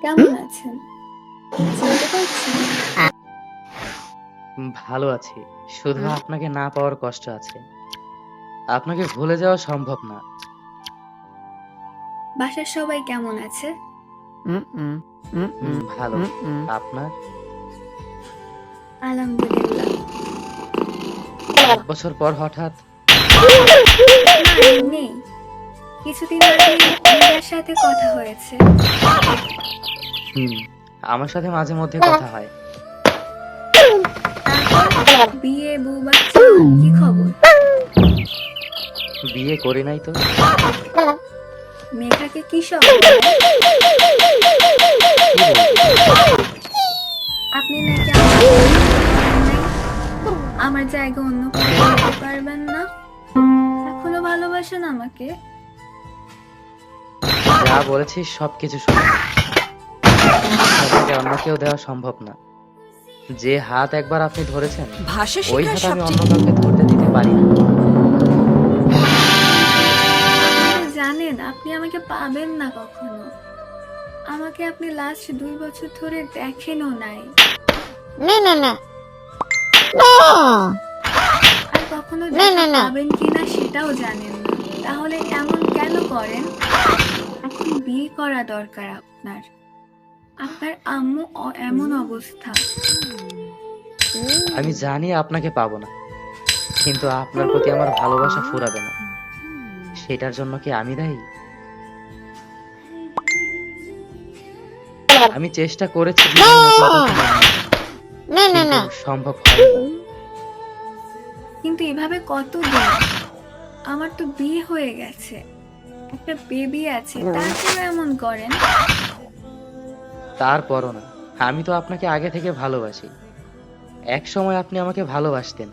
কেমন আছেন? চিনতে পারছেন? ভালো আছি। শুধু আপনাকে না পাওয়ার কষ্ট আছে। আপনাকে ভুলে যাওয়া সম্ভব না। বাসার সবাই কেমন আছে? ভালো। আপনার? আলহামদুলিল্লাহ। ১ বছর পর হঠাৎ? না, এমনি। কিছুদিন আগে নীলার সাথে কথা হয়েছে। হুম, আমার সাথে মাঝে মধ্যে কথা হয়। তারপর বিয়ে, বউ বাচ্চা, কি খবর? বিয়ে করি নাই তো। মেঘাকে কি সব বলেন? কি বলবো? আপনি নাকি আমাকে পছন্দ করেন নাই? আমার জায়গা অন্য কাউকে দিতে পারবেন না? এখনো ভালোবাসেন আমাকে? যা বলেছিস সবকিছু সত্যি। আপনাকে অন্য কেউ দেওয়া সম্ভব না। যে হাত একবার আপনি ধরেছেন, ভাষা ওই শেখার হাত আমি অন্য সবচেয়ে কাউকে ধরতে দিতে পারি না। আপনি তো জানেন আপনি আমাকে পাবেন না কখনো। আমাকে আপনি লাস্ট 2 বছর ধরে দেখেনও নাই। না না না আর কখনো দেখা পাবেন কিনা সেটাও জানেন না। তাহলে এমন কেন করেন? এখন বিয়ে করা দরকার আপনার। আপনার আম্মু এমন অবস্থা। আমি জানি আপনাকে পাবো না, কিন্তু আপনার প্রতি আমার ভালোবাসা ফুরাবে না। সেটার জন্য কি আমি দায়ী? আমি চেষ্টা করেছি জীবনে নতুন কাউকে মেনে নিতে, কিন্তু সম্ভব হয়নি। কিন্তু এভাবে কতদিন? আমার তো বিয়ে হয়ে গেছে, একটা বেবি আছে, তারপরে এমন করেন? তারপরও না, আমি তো আপনাকে আগে থেকে ভালোবাসি। এক সময় আপনি আমাকে ভালোবাসতেন।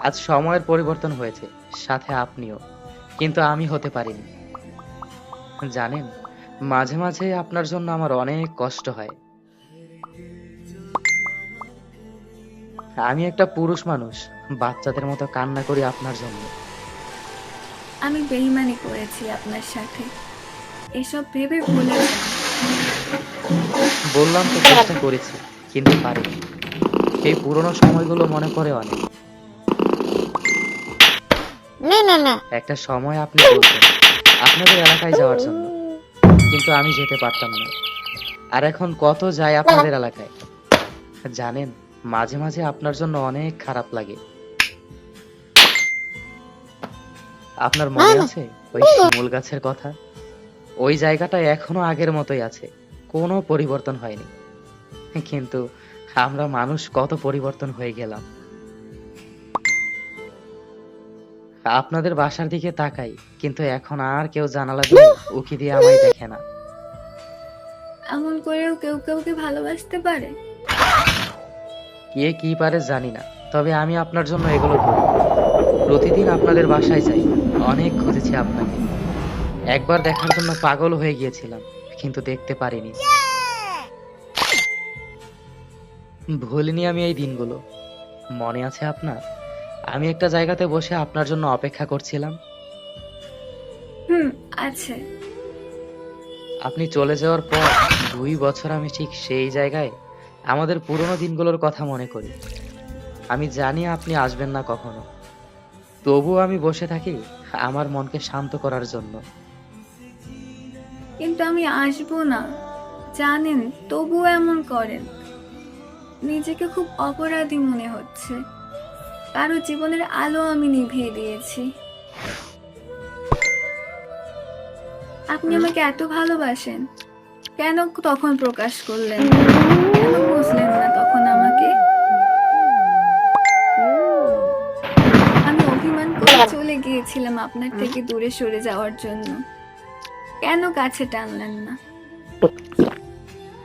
আজ সময়ের পরিবর্তন হয়েছে, সাথে আপনিও, কিন্তু আমি হতে পারিনি। জানেন, মাঝে মাঝে আপনার জন্য আমার অনেক কষ্ট হয়। আমি একটা পুরুষ মানুষ, বাচ্চাদের মতো কান্না করি আপনার জন্য। আমি বেইমানি করেছি আপনার সাথে, এসব ভেবে ভুলে যান। বললাম তো চেষ্টা করেছি, কিন্তু পারিনি। সেই পুরনো সময়গুলো মনে পড়ে অনেক। না একটা সময় আপনি বলতেন আপনাদের এলাকায় যাওয়ার জন্য, কিন্তু আমি যেতে পারতাম না। আর এখন কত যাই আপনাদের এলাকায়। জানেন, মাঝে মাঝে আপনার জন্য অনেক খারাপ লাগে। আপনার মনে আছে ওই শিমুল গাছের কথা? ওই জায়গাটা এখনো আগের মতোই আছে, কোনো পরিবর্তন হয়নি। কিন্তু আমরা মানুষ কত পরিবর্তন হয়ে গেলাম। আপনাদের বাসার দিকে তাকাই, কিন্তু এখন আর কেউ জানালা দিয়ে উকি দিয়ে আমায় দেখে না। এমন করেও কেউ কাউকে ভালোবাসতে পারে? কে কি পারে জানি না, তবে আমি আপনার জন্য এগুলো করি। প্রতিদিন আপনাদের বাসায় যাই, অনেক খুঁজেছি আপনাকে। একবার দেখার জন্য পাগল হয়ে গিয়েছিলাম, কিন্তু দেখতে পারিনি। ভুলিনি আমি এই দিনগুলো। মনে আছে আপনার? আমি একটা জায়গাতে বসে আপনার জন্য অপেক্ষা করছিলাম। হুম, আছে। আপনি চলে যাওয়ার পর 2 বছর আমি ঠিক সেই জায়গায় আমাদের পুরনো দিনগুলোর কথা মনে করি। আমি জানি আপনি আসবেন না কখনো, তবুও আমি বসে থাকি আমার মনকে শান্ত করার জন্য। কিন্তু আমি আসবো না, জানেন, তবুও এমন করেন। নিজেকে খুব অপরাধী মনে হচ্ছে। কারো জীবনের আলো আমি নিভিয়ে দিয়েছি। আপনি আমাকে এত ভালোবাসেন, কেন তখন প্রকাশ করলেন না? কেন বুঝলেন না তখন আমাকে? আমি অভিমান করে চলে গিয়েছিলাম আপনার থেকে দূরে সরে যাওয়ার জন্য। কেন কাছে টানলেন না?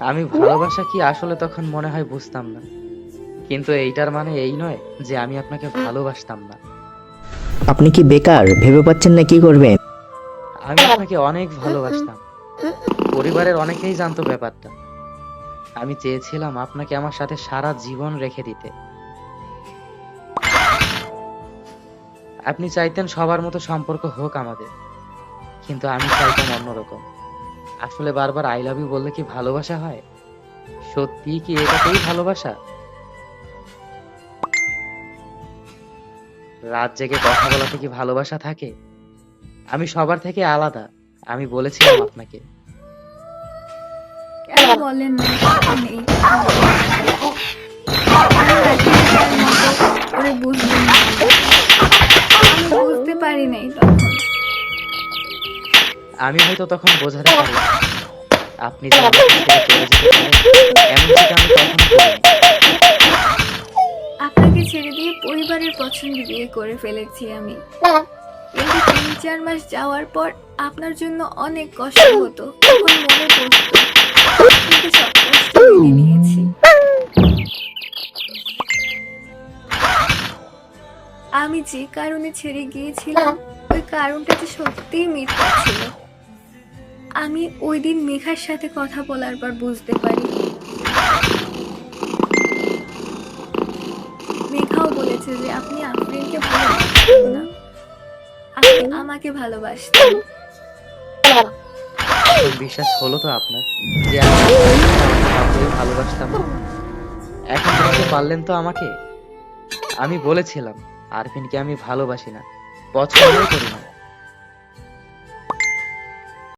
আমি ভালোবাসা কি আসলে তখন মনে হয় বুঝতাম না, কিন্তু এইটার মানে এই নয় যে আমি আপনাকে ভালোবাসতাম না। আপনি কি বেকার ভেবে পাচ্ছেন না কি করবেন? আমি আপনাকে অনেক ভালোবাসতাম, পরিবারের অনেকেই জানতো ব্যাপারটা। আমি চেয়েছিলাম আপনাকে আমার সাথে সারা জীবন রেখে দিতে। আপনি চাইতেন সবার মতো সম্পর্ক হোক আমাদের, কিন্তু আমি চাইতাম অন্যরকম। আসলে বারবার আই লাভ ইউ বললে কি ভালোবাসা হয়? সত্যি কি এটাতেই ভালোবাসা? রাত জেগে কথা বলাতে কি ভালোবাসা থাকে? আমি সবার থেকে আলাদা, আমি বলেছিলাম আপনাকে। কেন বলেন না নেই? আমি এখনকার মতো করে বুঝবেন না। আমি বুঝতে পারি নাই তখন। আমি হয়তো তখন বোঝাতে পারি আপনি যে আমাকে ছেড়ে চলে যেতে পারেন, এমনকি আমি কখনো করিনি। আপনাকে ছেড়ে দিয়ে পরিবারের পছন্দে বিয়ে করে ফেলেছি আমি। কিন্তু 3-4 মাস যাওয়ার পর আপনার জন্য অনেক কষ্ট হতো, তখন মনে পড়তো, কিন্তু সব কষ্ট মেনে নিয়েছি। আমি যে কারণে ছেড়ে গিয়েছিলাম ওই কারণটা যে সত্যিই মিথ্যা ছিল। আমি ওই দিন মেঘার সাথে কথা বলার পর বুঝতে পারি। মেঘাও বলেছে যে আপনি আফরিনকে ভালোবাসতেন না, আপনি আমাকে ভালোবাসতেন। এখন বিশ্বাস হলো তো আপনার যে আমি কাউকে ভালোবাসতাম না? এখন বুঝতে পারলেন তো আমাকে? আমি বলেছিলাম আরফিনকে আমি ভালোবাসি না, পছন্দও করি না।